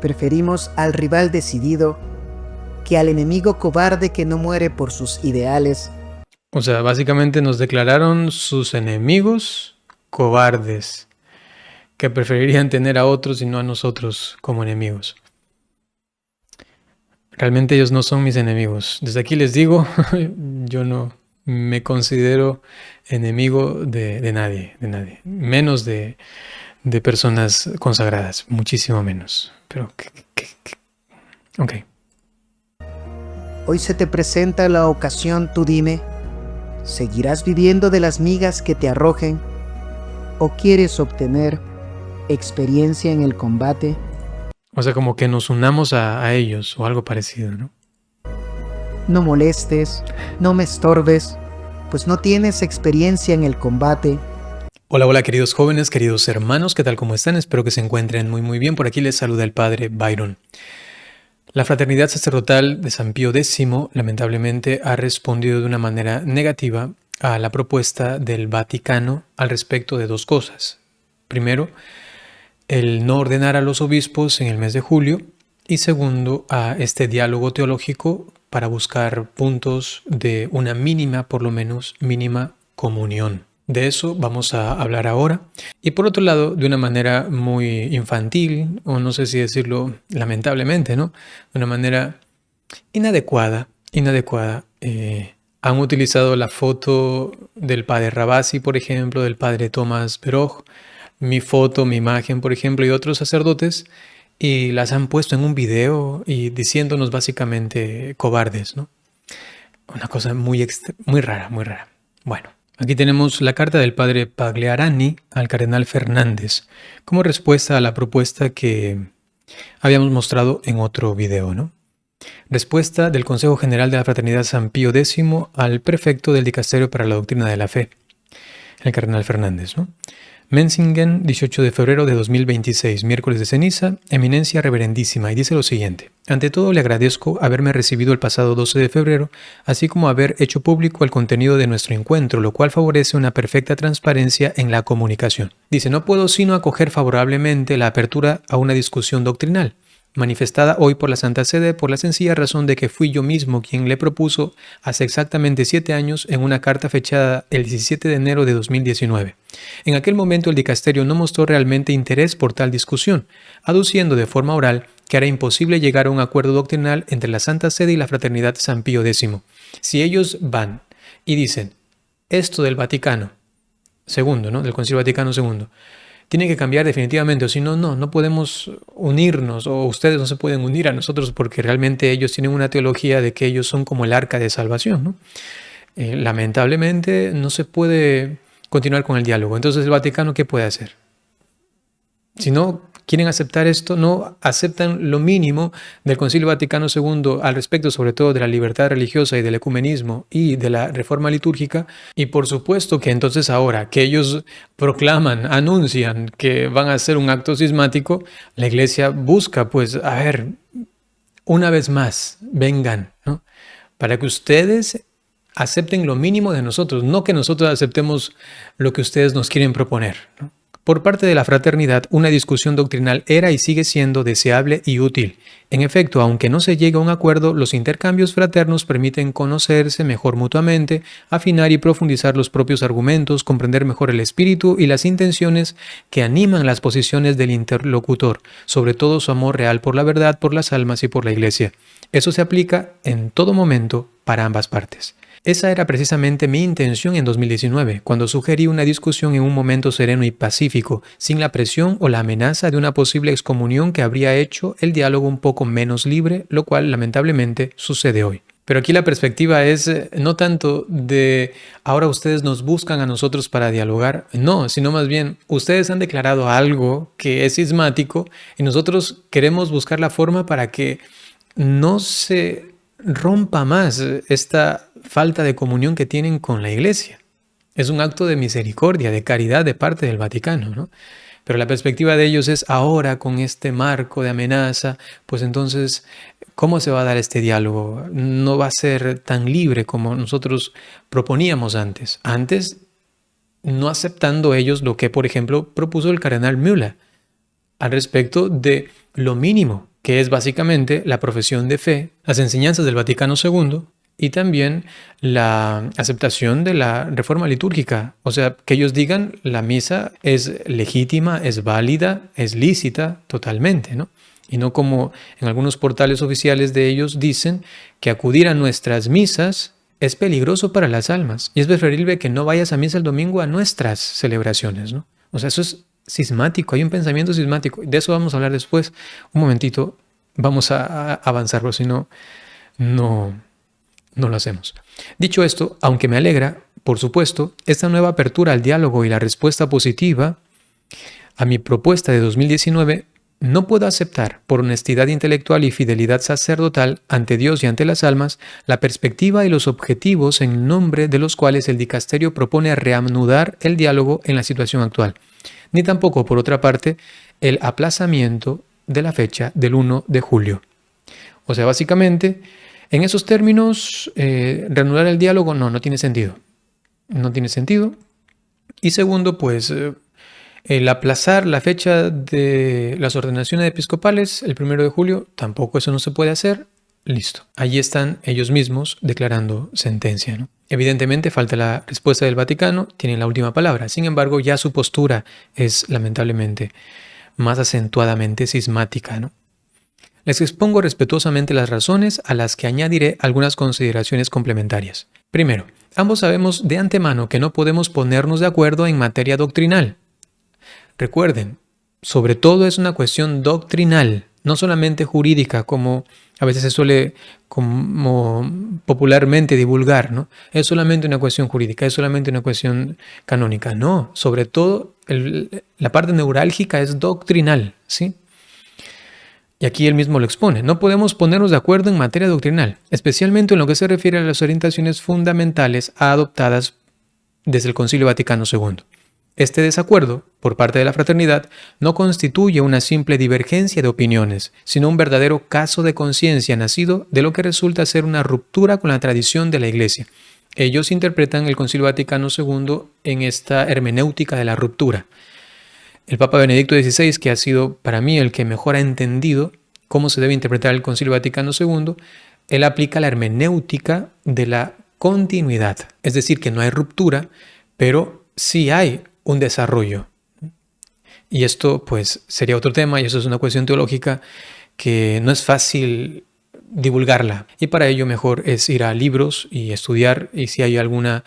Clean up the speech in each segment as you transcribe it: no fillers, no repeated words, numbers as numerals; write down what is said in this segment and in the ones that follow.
Preferimos al rival decidido que al enemigo cobarde que no muere por sus ideales. O sea, básicamente nos declararon sus enemigos cobardes, que preferirían tener a otros y no a nosotros como enemigos. Realmente ellos no son mis enemigos. Desde aquí les digo, yo no me considero enemigo de nadie, menos de personas consagradas, muchísimo menos. Pero, ok. Hoy se te presenta la ocasión, tú dime, ¿seguirás viviendo de las migas que te arrojen o quieres obtener experiencia en el combate? O sea, como que nos unamos a ellos o algo parecido, ¿no? No molestes, no me estorbes, pues no tienes experiencia en el combate. Hola queridos jóvenes, queridos hermanos, ¿qué tal? ¿Cómo están? Espero que se encuentren muy bien. Por aquí les saluda el Padre Byron. La Fraternidad Sacerdotal de San Pío X lamentablemente ha respondido de una manera negativa a la propuesta del Vaticano al respecto de dos cosas. Primero, el no ordenar a los obispos en el mes de julio y segundo, a este diálogo teológico para buscar puntos de una mínima, por lo menos mínima comunión. De eso vamos a hablar ahora. Y por otro lado, de una manera muy infantil, o no sé si decirlo lamentablemente, ¿no? De una manera inadecuada, han utilizado la foto del padre Rabasi, por ejemplo, del padre Tomás Beroj, mi foto, mi imagen, por ejemplo, y otros sacerdotes, y las han puesto en un video y diciéndonos básicamente cobardes, ¿no? Una cosa muy rara. Bueno, aquí tenemos la carta del padre Pagliarani al cardenal Fernández como respuesta a la propuesta que habíamos mostrado en otro video, ¿no? Respuesta del Consejo General de la Fraternidad San Pío X al prefecto del Dicasterio para la Doctrina de la Fe, el cardenal Fernández, ¿no? Menzingen, 18 de febrero de 2026, miércoles de ceniza, eminencia reverendísima, y dice lo siguiente: ante todo le agradezco haberme recibido el pasado 12 de febrero, así como haber hecho público el contenido de nuestro encuentro, lo cual favorece una perfecta transparencia en la comunicación. Dice, no puedo sino acoger favorablemente la apertura a una discusión doctrinal, manifestada hoy por la Santa Sede por la sencilla razón de que fui yo mismo quien le propuso hace exactamente 7 años en una carta fechada el 17 de enero de 2019. En aquel momento el dicasterio no mostró realmente interés por tal discusión, aduciendo de forma oral que era imposible llegar a un acuerdo doctrinal entre la Santa Sede y la Fraternidad San Pío X. Si ellos van y dicen esto del Vaticano II, ¿no? Del Concilio Vaticano II, tiene que cambiar definitivamente, o si no, no podemos unirnos, o ustedes no se pueden unir a nosotros porque realmente ellos tienen una teología de que ellos son como el arca de salvación, ¿no? Lamentablemente no se puede continuar con el diálogo. Entonces el Vaticano, ¿qué puede hacer? Si no quieren aceptar esto, no aceptan lo mínimo del Concilio Vaticano II al respecto, sobre todo de la libertad religiosa y del ecumenismo y de la reforma litúrgica. Y por supuesto que entonces ahora que ellos proclaman, anuncian que van a hacer un acto cismático, la Iglesia busca, pues, a ver, una vez más, vengan, ¿no? Para que ustedes acepten lo mínimo de nosotros, no que nosotros aceptemos lo que ustedes nos quieren proponer, ¿no? Por parte de la fraternidad, una discusión doctrinal era y sigue siendo deseable y útil. En efecto, aunque no se llegue a un acuerdo, los intercambios fraternos permiten conocerse mejor mutuamente, afinar y profundizar los propios argumentos, comprender mejor el espíritu y las intenciones que animan las posiciones del interlocutor, sobre todo su amor real por la verdad, por las almas y por la Iglesia. Eso se aplica en todo momento para ambas partes. Esa era precisamente mi intención en 2019, cuando sugerí una discusión en un momento sereno y pacífico, sin la presión o la amenaza de una posible excomunión que habría hecho el diálogo un poco menos libre, lo cual lamentablemente sucede hoy. Pero aquí la perspectiva es no tanto de ahora ustedes nos buscan a nosotros para dialogar, no, sino más bien ustedes han declarado algo que es cismático y nosotros queremos buscar la forma para que no se rompa más esta falta de comunión que tienen con la Iglesia. Es un acto de misericordia, de caridad de parte del Vaticano, ¿no? Pero la perspectiva de ellos es ahora con este marco de amenaza, pues entonces, ¿cómo se va a dar este diálogo? No va a ser tan libre como nosotros proponíamos antes. Antes, no aceptando ellos lo que, por ejemplo, propuso el cardenal Müller al respecto de lo mínimo, que es básicamente la profesión de fe, las enseñanzas del Vaticano II y también la aceptación de la reforma litúrgica. O sea, que ellos digan la misa es legítima, es válida, es lícita totalmente, ¿no? Y no como en algunos portales oficiales de ellos dicen que acudir a nuestras misas es peligroso para las almas y es preferible que no vayas a misa el domingo a nuestras celebraciones, ¿no? O sea, eso es cismático, hay un pensamiento cismático. De eso vamos a hablar después. Un momentito, vamos a avanzar, porque si no, no lo hacemos. Dicho esto, aunque me alegra, por supuesto, esta nueva apertura al diálogo y la respuesta positiva a mi propuesta de 2019, no puedo aceptar, por honestidad intelectual y fidelidad sacerdotal ante Dios y ante las almas, la perspectiva y los objetivos en nombre de los cuales el dicasterio propone reanudar el diálogo en la situación actual, ni tampoco, por otra parte, el aplazamiento de la fecha del 1 de julio. O sea, básicamente, en esos términos, reanudar el diálogo no tiene sentido. No tiene sentido. Y segundo, pues, el aplazar la fecha de las ordenaciones episcopales, el 1 de julio, tampoco eso no se puede hacer. Listo. Allí están ellos mismos declarando sentencia, ¿no? Evidentemente falta la respuesta del Vaticano, tienen la última palabra. Sin embargo, ya su postura es lamentablemente más acentuadamente cismática, ¿no? Les expongo respetuosamente las razones a las que añadiré algunas consideraciones complementarias. Primero, ambos sabemos de antemano que no podemos ponernos de acuerdo en materia doctrinal. Recuerden, sobre todo es una cuestión doctrinal, no solamente jurídica, como a veces se suele como popularmente divulgar, ¿no? Es solamente una cuestión jurídica, es solamente una cuestión canónica. No, sobre todo la parte neurálgica es doctrinal, ¿sí? Y aquí él mismo lo expone. No podemos ponernos de acuerdo en materia doctrinal, especialmente en lo que se refiere a las orientaciones fundamentales adoptadas desde el Concilio Vaticano II. Este desacuerdo, por parte de la fraternidad, no constituye una simple divergencia de opiniones, sino un verdadero caso de conciencia nacido de lo que resulta ser una ruptura con la tradición de la Iglesia. Ellos interpretan el Concilio Vaticano II en esta hermenéutica de la ruptura. El Papa Benedicto XVI, que ha sido para mí el que mejor ha entendido cómo se debe interpretar el Concilio Vaticano II, él aplica la hermenéutica de la continuidad. Es decir, que no hay ruptura, pero sí hay un desarrollo. Y esto pues sería otro tema y eso es una cuestión teológica que no es fácil divulgarla. Y para ello mejor es ir a libros y estudiar, y si hay alguna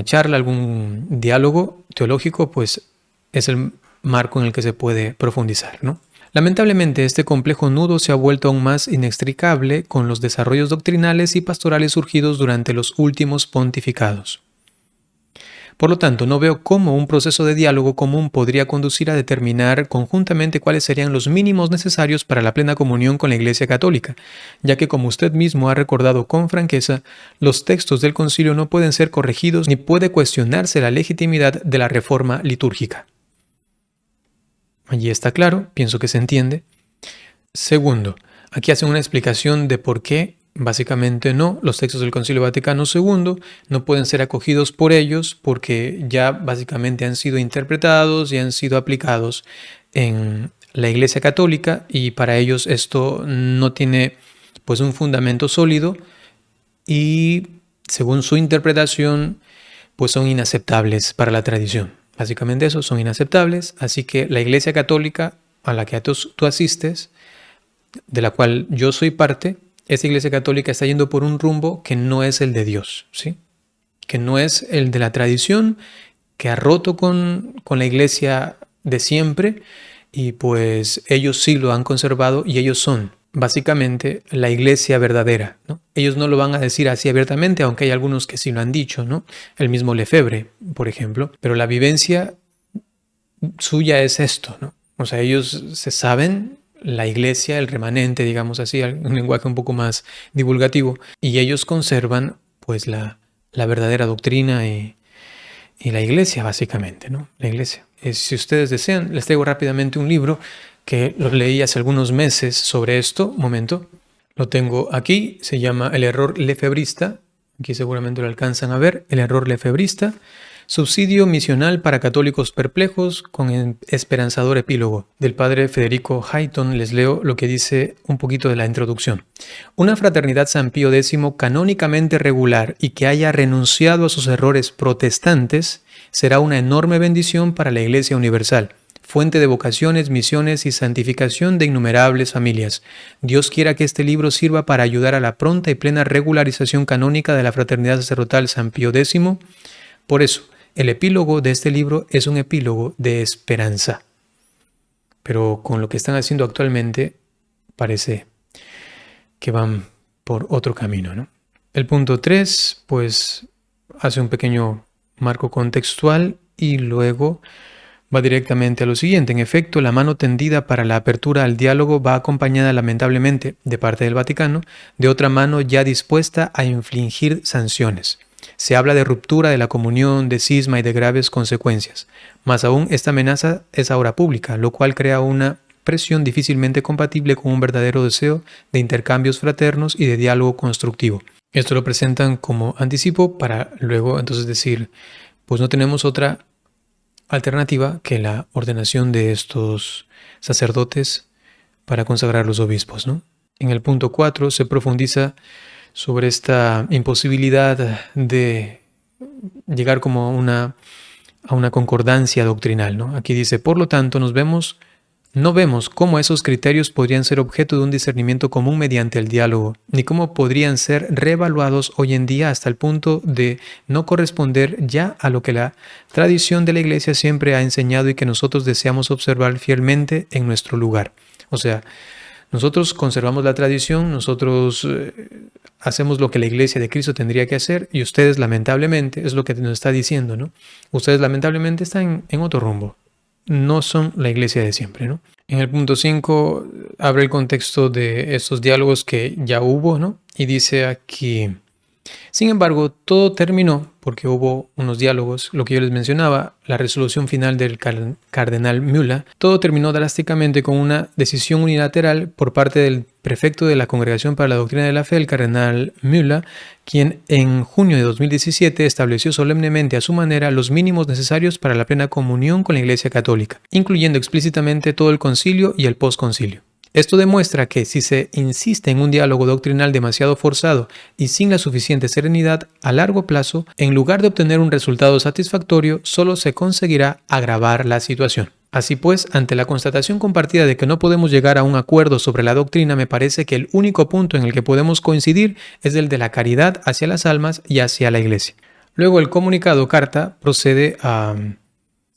charla, algún diálogo teológico, pues es el marco en el que se puede profundizar, ¿no? Lamentablemente, este complejo nudo se ha vuelto aún más inextricable con los desarrollos doctrinales y pastorales surgidos durante los últimos pontificados. Por lo tanto, no veo cómo un proceso de diálogo común podría conducir a determinar conjuntamente cuáles serían los mínimos necesarios para la plena comunión con la Iglesia Católica, ya que, como usted mismo ha recordado con franqueza, los textos del concilio no pueden ser corregidos ni puede cuestionarse la legitimidad de la reforma litúrgica. Allí está claro, pienso que se entiende. Segundo, aquí hacen una explicación de por qué, básicamente no, los textos del Concilio Vaticano II no pueden ser acogidos por ellos porque ya básicamente han sido interpretados y han sido aplicados en la Iglesia Católica y para ellos esto no tiene pues un fundamento sólido y según su interpretación pues son inaceptables para la tradición. Básicamente eso, son inaceptables, así que la Iglesia Católica a la que tú asistes, de la cual yo soy parte, esa Iglesia Católica está yendo por un rumbo que no es el de Dios, ¿sí? Que no es el de la tradición, que ha roto con la Iglesia de siempre y pues ellos sí lo han conservado y ellos son básicamente la Iglesia verdadera, ¿no? Ellos no lo van a decir así abiertamente, aunque hay algunos que sí lo han dicho, ¿no? El mismo Lefebvre, por ejemplo. Pero la vivencia suya es esto, ¿no? O sea, ellos se saben la Iglesia, el remanente, digamos así, un lenguaje un poco más divulgativo, y ellos conservan pues la verdadera doctrina y la Iglesia, básicamente, ¿no? La Iglesia. Si ustedes desean, les traigo rápidamente un libro que lo leí hace algunos meses sobre esto. Un momento, lo tengo aquí, se llama El error lefebrista, aquí seguramente lo alcanzan a ver, El error lefebrista, Subsidio misional para católicos perplejos con esperanzador epílogo. Del padre Federico Hayton les leo lo que dice un poquito de la introducción. Una fraternidad San Pío X canónicamente regular y que haya renunciado a sus errores protestantes será una enorme bendición para la Iglesia Universal, fuente de vocaciones, misiones y santificación de innumerables familias. Dios quiera que este libro sirva para ayudar a la pronta y plena regularización canónica de la fraternidad sacerdotal San Pío X. Por eso, el epílogo de este libro es un epílogo de esperanza. Pero con lo que están haciendo actualmente, parece que van por otro camino, ¿no? El punto 3, pues, hace un pequeño marco contextual y luego va directamente a lo siguiente. En efecto, la mano tendida para la apertura al diálogo va acompañada lamentablemente, de parte del Vaticano, de otra mano ya dispuesta a infligir sanciones. Se habla de ruptura de la comunión, de cisma y de graves consecuencias. Más aún, esta amenaza es ahora pública, lo cual crea una presión difícilmente compatible con un verdadero deseo de intercambios fraternos y de diálogo constructivo. Esto lo presentan como anticipo para luego entonces decir, pues no tenemos otra alternativa que la ordenación de estos sacerdotes para consagrar los obispos, ¿no? En el punto 4 se profundiza sobre esta imposibilidad de llegar como a una concordancia doctrinal, ¿no? Aquí dice, por lo tanto, no vemos cómo esos criterios podrían ser objeto de un discernimiento común mediante el diálogo, ni cómo podrían ser reevaluados hoy en día hasta el punto de no corresponder ya a lo que la tradición de la Iglesia siempre ha enseñado y que nosotros deseamos observar fielmente en nuestro lugar. O sea, nosotros conservamos la tradición, nosotros hacemos lo que la Iglesia de Cristo tendría que hacer y ustedes lamentablemente, es lo que nos está diciendo, ¿no? Ustedes lamentablemente están en otro rumbo. No son la Iglesia de siempre, ¿no? En el punto 5 abre el contexto de estos diálogos que ya hubo, ¿no? Y dice aquí, sin embargo, todo terminó porque hubo unos diálogos, lo que yo les mencionaba, la resolución final del cardenal Müller, todo terminó drásticamente con una decisión unilateral por parte del prefecto de la Congregación para la Doctrina de la Fe, el cardenal Müller, quien en junio de 2017 estableció solemnemente a su manera los mínimos necesarios para la plena comunión con la Iglesia Católica, incluyendo explícitamente todo el concilio y el posconcilio. Esto demuestra que si se insiste en un diálogo doctrinal demasiado forzado y sin la suficiente serenidad, a largo plazo, en lugar de obtener un resultado satisfactorio, solo se conseguirá agravar la situación. Así pues, ante la constatación compartida de que no podemos llegar a un acuerdo sobre la doctrina, me parece que el único punto en el que podemos coincidir es el de la caridad hacia las almas y hacia la Iglesia. Luego el comunicado carta procede a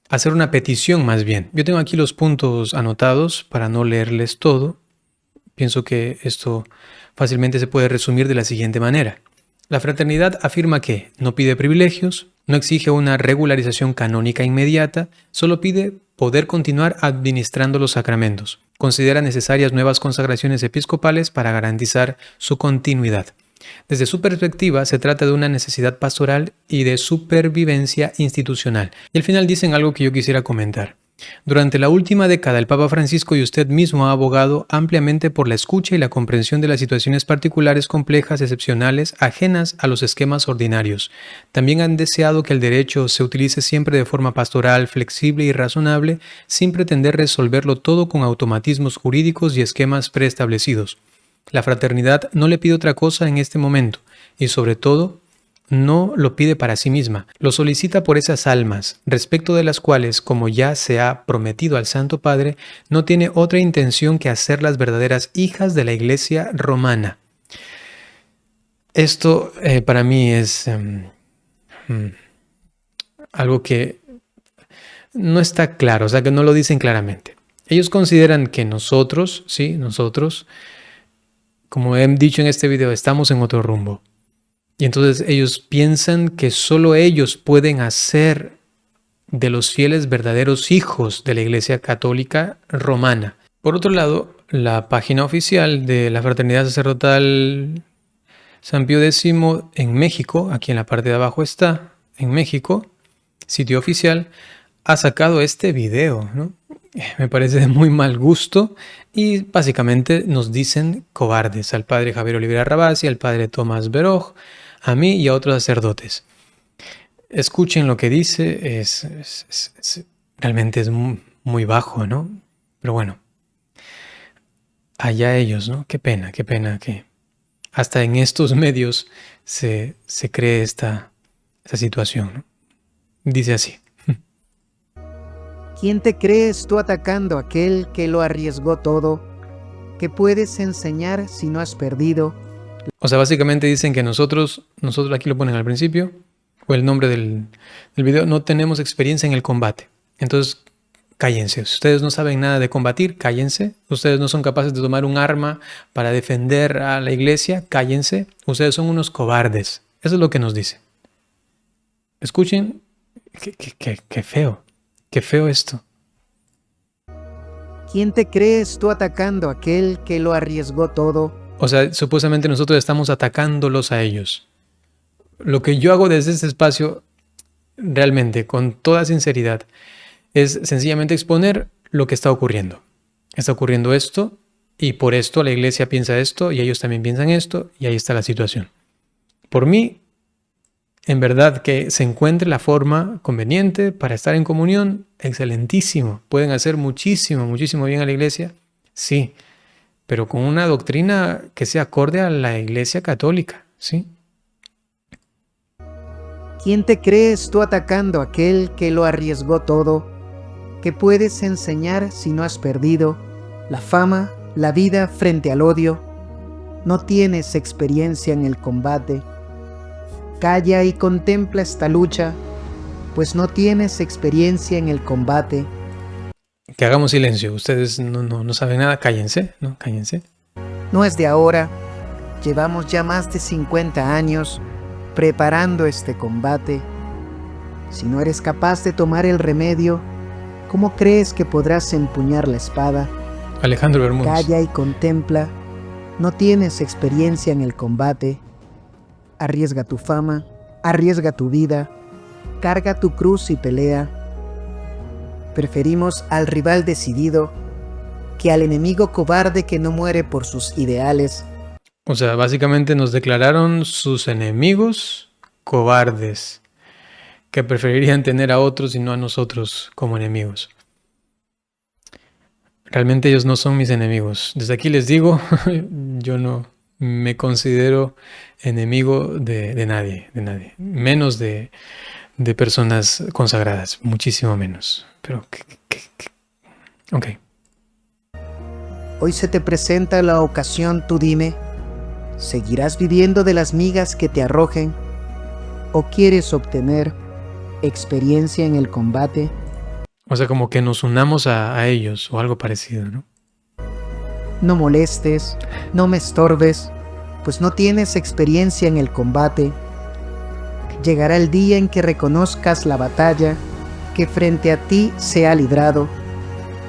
hacer una petición más bien. Yo tengo aquí los puntos anotados para no leerles todo. Pienso que esto fácilmente se puede resumir de la siguiente manera. La fraternidad afirma que no pide privilegios, no exige una regularización canónica inmediata, solo pide poder continuar administrando los sacramentos. Considera necesarias nuevas consagraciones episcopales para garantizar su continuidad. Desde su perspectiva, se trata de una necesidad pastoral y de supervivencia institucional. Y al final dicen algo que yo quisiera comentar. Durante la última década, el Papa Francisco y usted mismo ha abogado ampliamente por la escucha y la comprensión de las situaciones particulares, complejas, excepcionales, ajenas a los esquemas ordinarios. También han deseado que el derecho se utilice siempre de forma pastoral, flexible y razonable, sin pretender resolverlo todo con automatismos jurídicos y esquemas preestablecidos. La fraternidad no le pide otra cosa en este momento y sobre todo no lo pide para sí misma, lo solicita por esas almas, respecto de las cuales, como ya se ha prometido al Santo Padre, no tiene otra intención que hacerlas verdaderas hijas de la Iglesia romana. Esto para mí es algo que no está claro, o sea que no lo dicen claramente. Ellos consideran que nosotros, como he dicho en este video, estamos en otro rumbo. Y entonces ellos piensan que solo ellos pueden hacer de los fieles verdaderos hijos de la Iglesia Católica Romana. Por otro lado, la página oficial de la Fraternidad Sacerdotal San Pío X en México, aquí en la parte de abajo está, en México, sitio oficial, ha sacado este video, ¿no? Me parece de muy mal gusto y básicamente nos dicen cobardes al padre Javier Olivera Rabasi, al padre Tomás Beroj, a mí y a otros sacerdotes. escuchen lo que dice, realmente es muy bajo, ¿no? Pero bueno, allá ellos, ¿no? Qué pena que hasta en estos medios se cree esta situación, ¿no? Dice así. ¿Quién te crees tú atacando a aquel que lo arriesgó todo? ¿Qué puedes enseñar si no has perdido? O sea, básicamente dicen que nosotros aquí lo ponen al principio, o el nombre del video, no tenemos experiencia en el combate. Entonces, cállense. Si ustedes no saben nada de combatir, cállense. Ustedes no son capaces de tomar un arma para defender a la iglesia, cállense. Ustedes son unos cobardes. Eso es lo que nos dice. Escuchen, qué feo. Qué feo esto. ¿Quién te crees tú atacando a aquel que lo arriesgó todo? O sea, supuestamente nosotros estamos atacándolos a ellos. Lo que yo hago desde este espacio, realmente, con toda sinceridad, es sencillamente exponer lo que está ocurriendo. Está ocurriendo esto, y por esto la iglesia piensa esto, y ellos también piensan esto, y ahí está la situación. Por mí, en verdad, que se encuentre la forma conveniente para estar en comunión, excelentísimo. Pueden hacer muchísimo bien a la iglesia, sí, pero con una doctrina que sea acorde a la iglesia católica, ¿sí? ¿Quién te crees tú atacando a aquel que lo arriesgó todo? ¿Qué puedes enseñar si no has perdido la fama, la vida frente al odio? No tienes experiencia en el combate. Calla y contempla esta lucha, pues no tienes experiencia en el combate. Que hagamos silencio. Ustedes no saben nada, cállense, ¿no? Cállense. No es de ahora. Llevamos ya más de 50 años preparando este combate. Si no eres capaz de tomar el remedio, ¿cómo crees que podrás empuñar la espada? Alejandro Bermúdez. Calla y contempla. No tienes experiencia en el combate. Arriesga tu fama, arriesga tu vida, carga tu cruz y pelea. Preferimos al rival decidido que al enemigo cobarde que no muere por sus ideales. O sea, básicamente nos declararon sus enemigos cobardes, que preferirían tener a otros y no a nosotros como enemigos. Realmente ellos no son mis enemigos. Desde aquí les digo, yo no me considero enemigo de nadie, menos de personas consagradas, muchísimo menos. Pero, ok. Hoy se te presenta la ocasión, tú dime, ¿seguirás viviendo de las migas que te arrojen o quieres obtener experiencia en el combate? O sea, como que nos unamos a ellos o algo parecido, ¿no? No molestes, no me estorbes, pues no tienes experiencia en el combate. Llegará el día en que reconozcas la batalla que frente a ti se ha librado.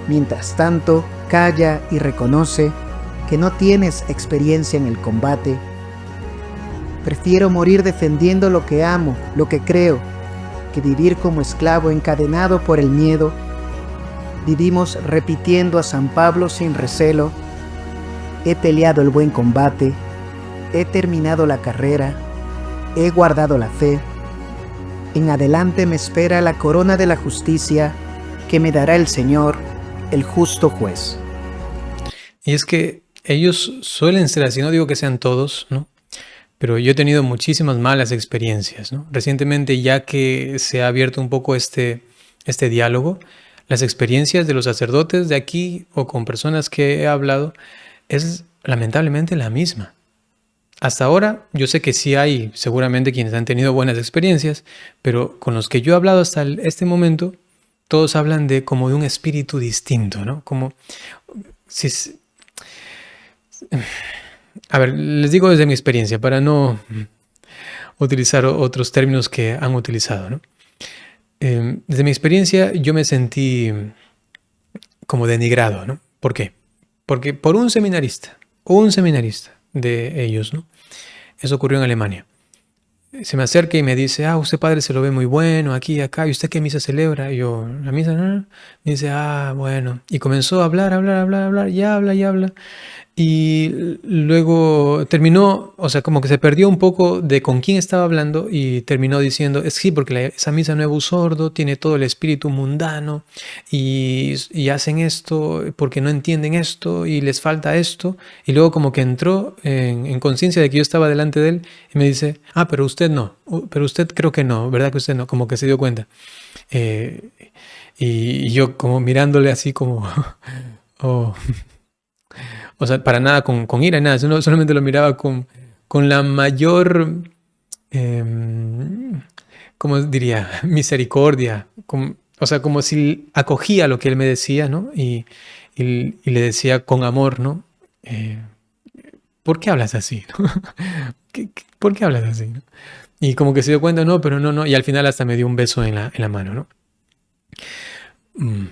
Mientras tanto, calla y reconoce que no tienes experiencia en el combate. Prefiero morir defendiendo lo que amo, lo que creo, que vivir como esclavo encadenado por el miedo. Vivimos repitiendo a San Pablo sin recelo: he peleado el buen combate, he terminado la carrera, he guardado la fe. En adelante me espera la corona de la justicia que me dará el Señor, el justo juez. Y es que ellos suelen ser así, no digo que sean todos, ¿no? Pero yo he tenido muchísimas malas experiencias, ¿no? Recientemente, ya que se ha abierto un poco este diálogo, las experiencias de los sacerdotes de aquí o con personas que he hablado es lamentablemente la misma. Hasta ahora yo sé que sí hay seguramente quienes han tenido buenas experiencias, pero con los que yo he hablado hasta este momento, todos hablan como de un espíritu distinto, ¿no? Como si... A ver, les digo desde mi experiencia para no utilizar otros términos que han utilizado, ¿no? Desde mi experiencia yo me sentí como denigrado, ¿no? ¿Por qué? Porque por un seminarista de ellos, ¿no? Eso ocurrió en Alemania. Se me acerca y me dice: usted, padre, se lo ve muy bueno aquí y acá, ¿y usted qué misa celebra? Y yo, la misa, no. Me dice: bueno. Y comenzó a hablar, y habla. Y luego terminó, o sea, como que se perdió un poco de con quién estaba hablando y terminó diciendo, es sí, porque esa misa Nuevo Sordo tiene todo el espíritu mundano y hacen esto porque no entienden esto y les falta esto. Y luego como que entró en conciencia de que yo estaba delante de él y me dice, pero usted no, pero usted creo que no, ¿verdad que usted no? Como que se dio cuenta. Eh, y yo como mirándole así como, oh. O sea, para nada con ira, nada, solamente lo miraba con la mayor, ¿cómo diría? Misericordia. O sea, como si acogía lo que él me decía, ¿no? Y le decía con amor, ¿no? Eh, ¿Por qué hablas así? ¿no? ¿Por qué hablas así? ¿no? Y como que se dio cuenta, no, pero no, no. Y al final hasta me dio un beso en la mano, ¿no? Mm.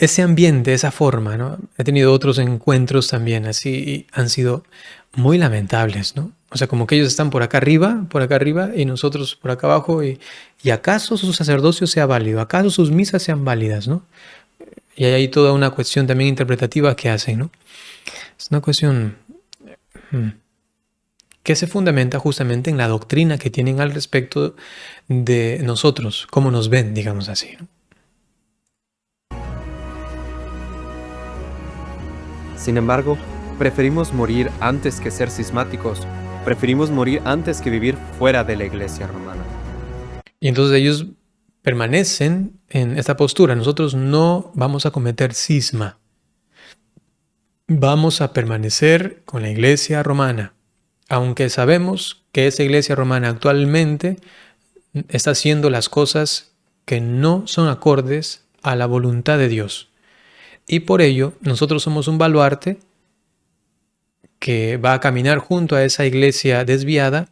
Ese ambiente, esa forma, ¿no? He tenido otros encuentros también así y han sido muy lamentables, ¿no? O sea, como que ellos están por acá arriba y nosotros por acá abajo y acaso su sacerdocio sea válido, acaso sus misas sean válidas, ¿no? Y hay ahí toda una cuestión también interpretativa que hacen, ¿no? Es una cuestión que se fundamenta justamente en la doctrina que tienen al respecto de nosotros, cómo nos ven, digamos así, ¿no? Sin embargo, preferimos morir antes que ser cismáticos. Preferimos morir antes que vivir fuera de la Iglesia romana. Y entonces ellos permanecen en esta postura. Nosotros no vamos a cometer cisma. Vamos a permanecer con la Iglesia romana. Aunque sabemos que esa Iglesia romana actualmente está haciendo las cosas que no son acordes a la voluntad de Dios. Y por ello, nosotros somos un baluarte que va a caminar junto a esa iglesia desviada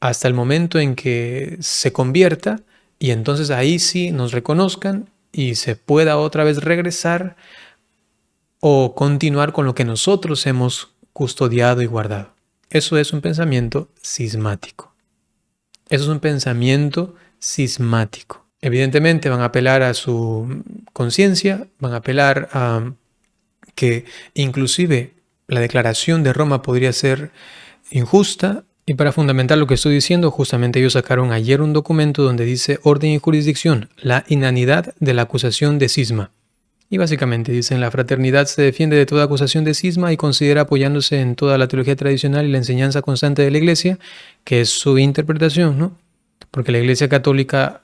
hasta el momento en que se convierta y entonces ahí sí nos reconozcan y se pueda otra vez regresar o continuar con lo que nosotros hemos custodiado y guardado. Eso es un pensamiento cismático. Eso es un pensamiento cismático. Evidentemente van a apelar a su conciencia, van a apelar a que inclusive la declaración de Roma podría ser injusta. Y para fundamentar lo que estoy diciendo, justamente ellos sacaron ayer un documento donde dice orden y jurisdicción, la inanidad de la acusación de cisma. Y básicamente dicen, la fraternidad se defiende de toda acusación de cisma y considera apoyándose en toda la teología tradicional y la enseñanza constante de la Iglesia, que es su interpretación, ¿no? Porque la Iglesia católica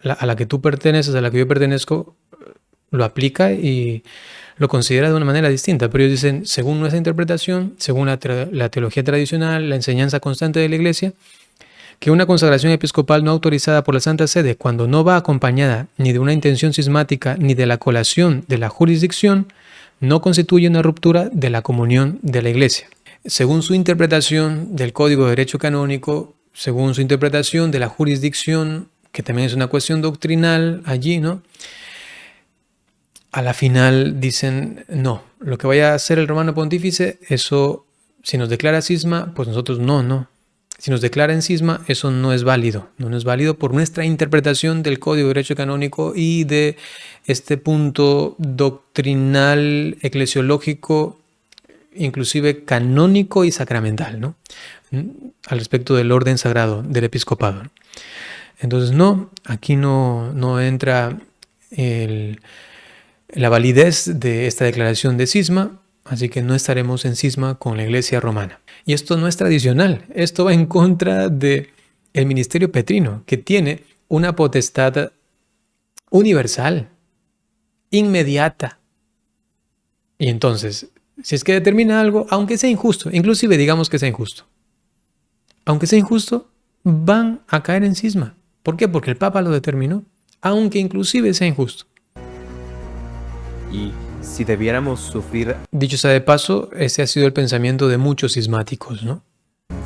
a la que tú perteneces, a la que yo pertenezco, lo aplica y lo considera de una manera distinta. Pero ellos dicen, según nuestra interpretación, según la teología tradicional, la enseñanza constante de la Iglesia, que una consagración episcopal no autorizada por la Santa Sede, cuando no va acompañada ni de una intención cismática ni de la colación de la jurisdicción, no constituye una ruptura de la comunión de la Iglesia. Según su interpretación del Código de Derecho Canónico, según su interpretación de la jurisdicción, que también es una cuestión doctrinal allí, ¿no? A la final dicen, no, lo que vaya a hacer el romano pontífice, eso, si nos declara cisma, pues nosotros no. Si nos declara en cisma, eso no es válido. No es válido por nuestra interpretación del Código de Derecho Canónico y de este punto doctrinal, eclesiológico, inclusive canónico y sacramental, ¿no? Al respecto del orden sagrado del episcopado. Entonces, no, aquí no entra la validez de esta declaración de cisma, así que no estaremos en cisma con la Iglesia romana. Y esto no es tradicional, esto va en contra del ministerio petrino, que tiene una potestad universal, inmediata. Y entonces, si es que determina algo, aunque sea injusto, inclusive digamos que sea injusto, aunque sea injusto, van a caer en cisma. ¿Por qué? Porque el Papa lo determinó, aunque inclusive sea injusto. Y si debiéramos sufrir, dicho sea de paso, ese ha sido el pensamiento de muchos cismáticos, ¿no?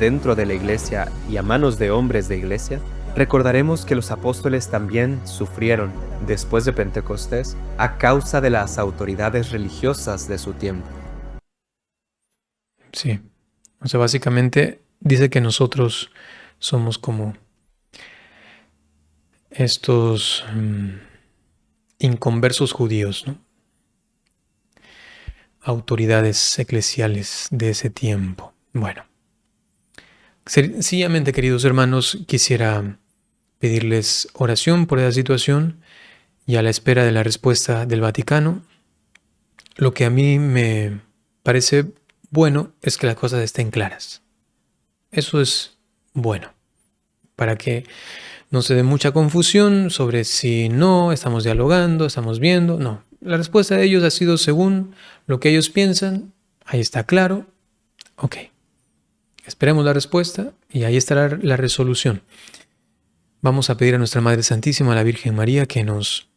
Dentro de la Iglesia y a manos de hombres de Iglesia, recordaremos que los apóstoles también sufrieron, después de Pentecostés, a causa de las autoridades religiosas de su tiempo. Sí, o sea, básicamente dice que nosotros somos como estos inconversos judíos, ¿no? autoridades eclesiales de ese tiempo. Bueno, sencillamente, queridos hermanos, quisiera pedirles oración por esa situación y a la espera de la respuesta del Vaticano. Lo que a mí me parece bueno es que las cosas estén claras. Eso es bueno, para que no se dé mucha confusión sobre si no, estamos dialogando, estamos viendo. No, la respuesta de ellos ha sido según lo que ellos piensan. Ahí está claro. Ok, esperemos la respuesta y ahí estará la resolución. Vamos a pedir a nuestra Madre Santísima, a la Virgen María, que nos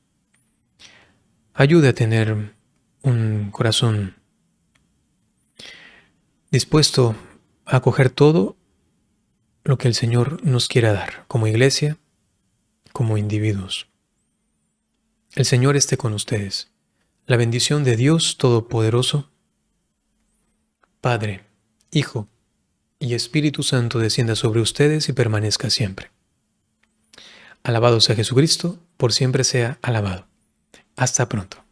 ayude a tener un corazón dispuesto a acoger todo lo que el Señor nos quiera dar, como iglesia, como individuos. El Señor esté con ustedes. La bendición de Dios Todopoderoso, Padre, Hijo y Espíritu Santo descienda sobre ustedes y permanezca siempre. Alabado sea Jesucristo, por siempre sea alabado. Hasta pronto.